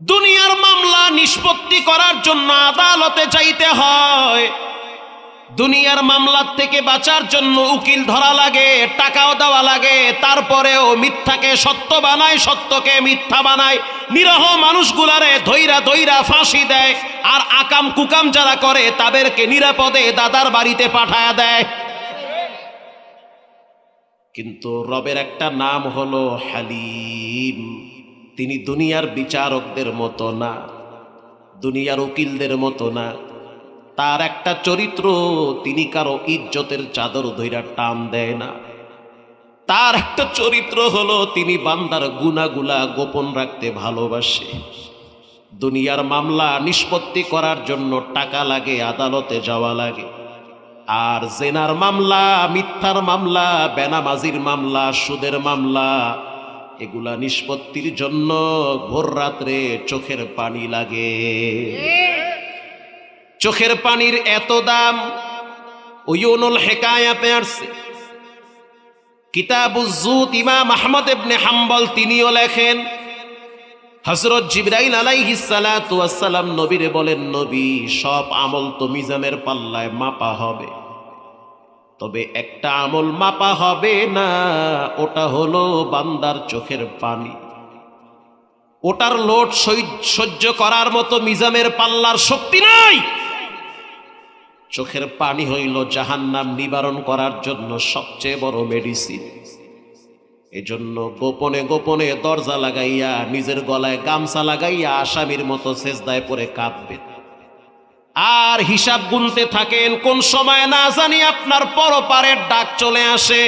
দুনিয়ার মামলা নিষ্পত্তি করার জন্য আদালতে যাইতে হয়। দুনিয়ার মামলার থেকে বাঁচার জন্য উকিল ধরা লাগে, টাকাও দেওয়া লাগে। তারপরেও মিথ্যাকে সত্য বানায়, সত্যকে মিথ্যা বানায়। নিরহ মানুষগুলারে ধৈরা ধৈরা ফাঁসি দেয়, আর আকাম কুকাম যারা করে তাদেরকে নিরাপদে দাদার বাড়িতে পাঠায়া দেয়। কিন্তু রবের একটা নাম হলো হালিম। তিনি দুনিয়ার বিচারকদের মতো না, দুনিয়ার উকিলদের মতো না। তার একটা চরিত্র, তিনি কারো ইজ্জতের চাদর ধইরা টান দেয় না। তার একটা চরিত্র হলো তিনি বান্দার গুনাহগুলা গোপন রাখতে ভালোবাসে। দুনিয়ার মামলা নিষ্পত্তি করার জন্য টাকা লাগে, আদালতে যাওয়া লাগে। আর জেনার মামলা, মিথ্যার মামলা, বেনামাজির মামলা, সুদের মামলা, এগুলা নিষ্পত্তির জন্য ভোর রাত্রে চোখের পানি লাগে। চোখের পানির এত দাম উয়ুনুল হিকায়াতে আসছে। কিতাবুজ যুদ ইমাম আহমদ ইবনে হাম্বল তিনিও লেখেন, হযরত জিবরাইল আলাইহিস সালাতু ওয়াস সালাম নবীরে বলেন, নবী, সব আমল তো মিজানের পাল্লায় মাপা হবে, তবে একটা আমল মাপা হবে না, ওটা হলো বান্দার চোখের পানি। ওটার লোড সহ্য করার মতো মিজানের পাল্লার শক্তি নাই। চোখের পানি হইল জাহান্নাম নিবারণ করার জন্য সবচেয়ে বড় মেডিসিন। এজন্য গোপনে গোপনে দরজা লাগাইয়া, নিজের গলায় গামছা লাগাইয়া আসামির মতো সেজদায় পড়ে কাঁদবেন আর হিসাব গুনতে থাকেন। কোন সময় না জানি আপনার পরপারের ডাক চলে আসে।